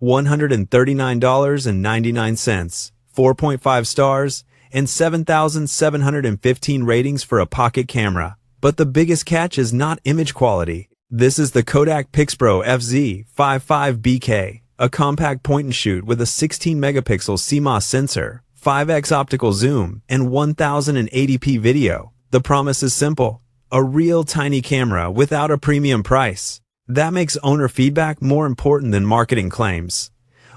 $139.99, 4.5 stars, and 7,715 ratings for a pocket camera. But the biggest catch is not image quality. This is the Kodak PIXPRO FZ55, a compact point-and-shoot with a 16-megapixel CMOS sensor, 5x optical zoom, and 1080p video. The promise is simple: a real tiny camera without a premium price. That makes owner feedback more important than marketing claims.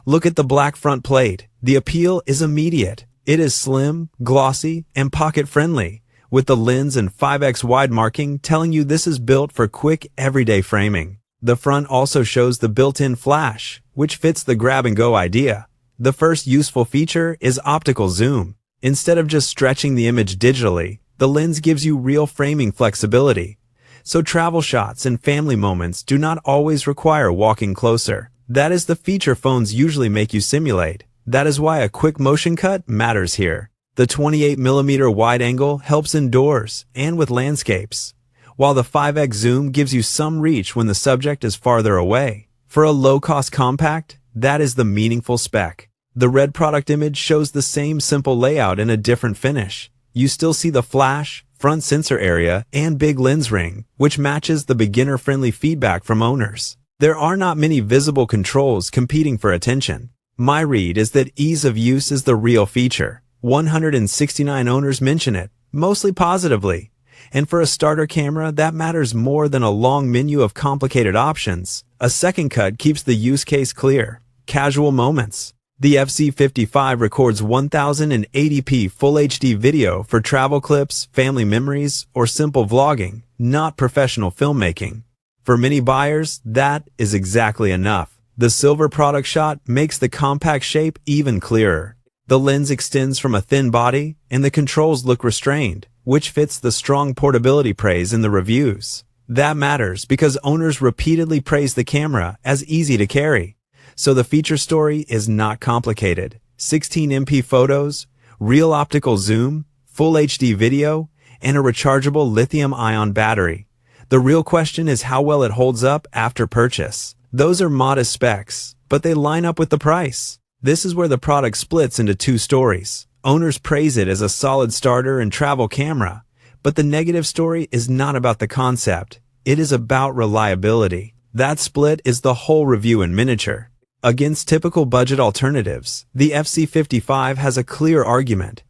Look at the black front plate. The appeal is immediate. It is slim, glossy, and pocket-friendly, with the lens and 5x wide marking telling you this is built for quick, everyday framing. The front also shows the built-in flash, which fits the grab-and-go idea. The first useful feature is optical zoom. Instead of just stretching the image digitally, the lens gives you real framing flexibility. So travel shots and family moments do not always require walking closer. That is the feature phones usually make you simulate. That is why a quick motion cut matters here. The 28mm wide angle helps indoors and with landscapes, while the 5x zoom gives you some reach when the subject is farther away. For a low-cost compact, that is the meaningful spec. The red product image shows the same simple layout in a different finish. You still see the flash, front sensor area, and big lens ring, which matches the beginner-friendly feedback from owners. There are not many visible controls competing for attention. My read is that ease of use is the real feature. 169 owners mention it, mostly positively. And for a starter camera, that matters more than a long menu of complicated options. A second cut keeps the use case clear. Casual moments. The FZ55 records 1080p Full HD video for travel clips, family memories, or simple vlogging, not professional filmmaking. For many buyers, that is exactly enough. The silver product shot makes the compact shape even clearer. The lens extends from a thin body, and the controls look restrained, which fits the strong portability praise in the reviews. That matters because owners repeatedly praise the camera as easy to carry. So the feature story is not complicated. 16MP photos, real optical zoom, Full HD video, and a rechargeable lithium-ion battery. The real question is how well it holds up after purchase. Those are modest specs, but they line up with the price. This is where the product splits into two stories. Owners praise it as a solid starter and travel camera, but the negative story is not about the concept. It is about reliability. That split is the whole review in miniature. Against typical budget alternatives, the FZ55 has a clear argument.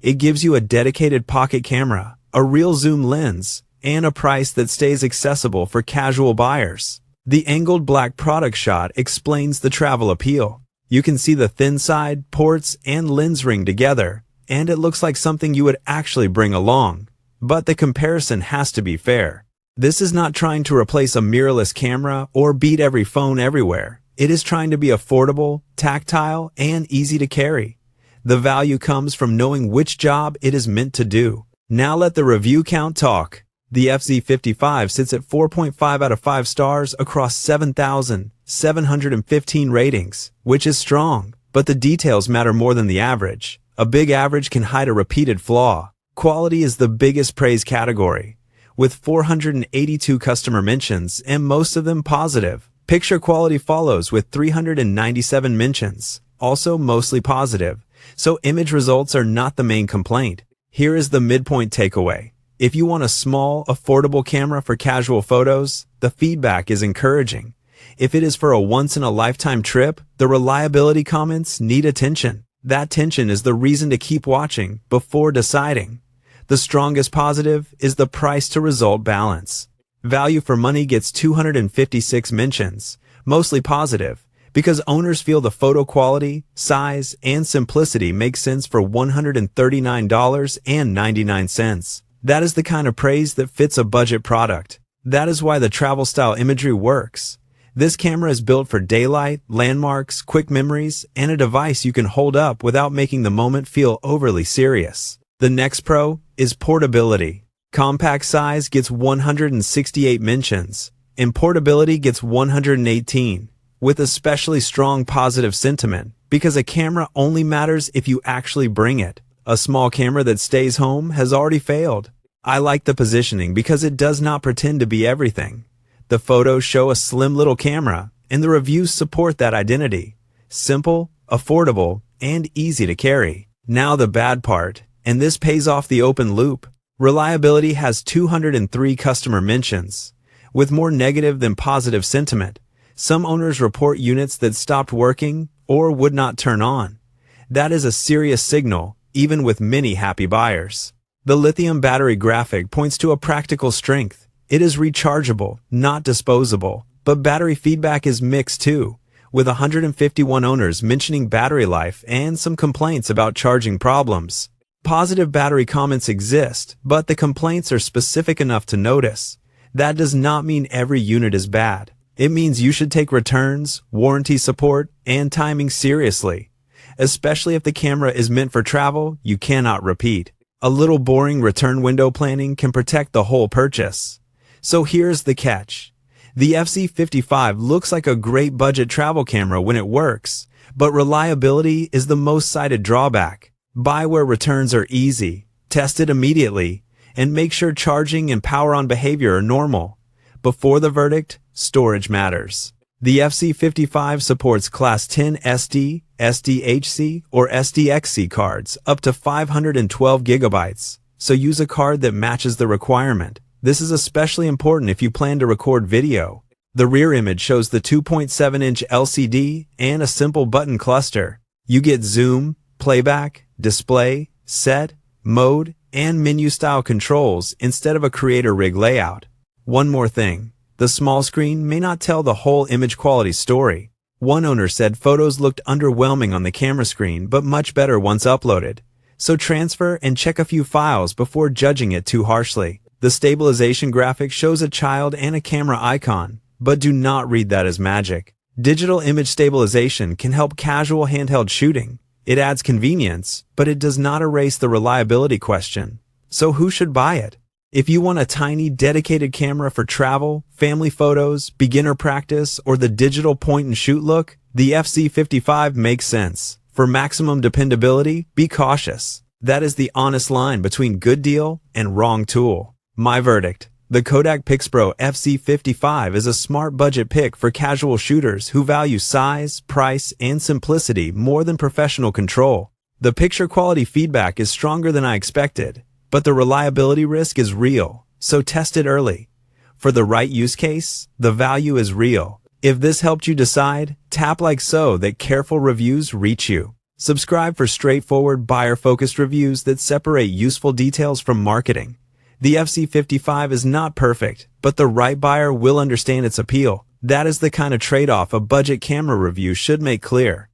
It gives you a dedicated pocket camera, a real zoom lens, and a price that stays accessible for casual buyers. The angled black product shot explains the travel appeal. You can see the thin side, ports, and lens ring together, and it looks like something you would actually bring along. But the comparison has to be fair. This is not trying to replace a mirrorless camera or beat every phone everywhere. It is trying to be affordable, tactile, and easy to carry. The value comes from knowing which job it is meant to do. Now let the review count talk. The FZ55 sits at 4.5 out of 5 stars across 7,715 ratings, which is strong, but the details matter more than the average. A big average can hide a repeated flaw. Quality is the biggest praise category, with 482 customer mentions and most of them positive. Picture quality follows with 397 mentions, also mostly positive, so image results are not the main complaint. Here is the midpoint takeaway. If you want a small, affordable camera for casual photos, the feedback is encouraging. If it is for a once-in-a-lifetime trip, the reliability comments need attention. That tension is the reason to keep watching before deciding. The strongest positive is the price-to-result balance. Value for money gets 256 mentions, mostly positive, because owners feel the photo quality, size, and simplicity make sense for $139.99. That is the kind of praise that fits a budget product. That is why the travel-style imagery works. This camera is built for daylight, landmarks, quick memories, and a device you can hold up without making the moment feel overly serious. The next pro is portability. Compact size gets 168 mentions, and portability gets 118, with especially strong positive sentiment, because a camera only matters if you actually bring it. A small camera that stays home has already failed. I like the positioning because it does not pretend to be everything. The photos show a slim little camera, and the reviews support that identity. Simple, affordable, and easy to carry. Now the bad part, and this pays off the open loop. Reliability has 203 customer mentions. With more negative than positive sentiment, some owners report units that stopped working or would not turn on. That is a serious signal, even with many happy buyers. The lithium battery graphic points to a practical strength. It is rechargeable, not disposable, but battery feedback is mixed too, with 151 owners mentioning battery life and some complaints about charging problems. Positive battery comments exist, but the complaints are specific enough to notice. That does not mean every unit is bad. It means you should take returns, warranty support, and timing seriously. Especially if the camera is meant for travel, you cannot repeat. A little boring return window planning can protect the whole purchase. So here's the catch. The FZ55 looks like a great budget travel camera when it works, but reliability is the most cited drawback. Buy where returns are easy, test it immediately, and make sure charging and power on behavior are normal. Before the verdict, storage matters. The FZ55 supports Class 10 SD, SDHC, or SDXC cards up to 512 gigabytes, so use a card that matches the requirement. This is especially important if you plan to record video. The rear image shows the 2.7-inch LCD and a simple button cluster. You get zoom, playback, display, set, mode, and menu-style controls instead of a creator rig layout. One more thing. The small screen may not tell the whole image quality story. One owner said photos looked underwhelming on the camera screen but much better once uploaded. So transfer and check a few files before judging it too harshly. The stabilization graphic shows a child and a camera icon, but do not read that as magic. Digital image stabilization can help casual handheld shooting. It adds convenience, but it does not erase the reliability question. So who should buy it? If you want a tiny, dedicated camera for travel, family photos, beginner practice, or the digital point-and-shoot look, the FZ55 makes sense. For maximum dependability, be cautious. That is the honest line between good deal and wrong tool. My verdict. The Kodak PIXPRO FZ55 is a smart budget pick for casual shooters who value size, price, and simplicity more than professional control. The picture quality feedback is stronger than I expected, but the reliability risk is real, so test it early. For the right use case, the value is real. If this helped you decide, tap like so that careful reviews reach you. Subscribe for straightforward buyer-focused reviews that separate useful details from marketing. The FZ55 is not perfect, but the right buyer will understand its appeal. That is the kind of trade-off a budget camera review should make clear.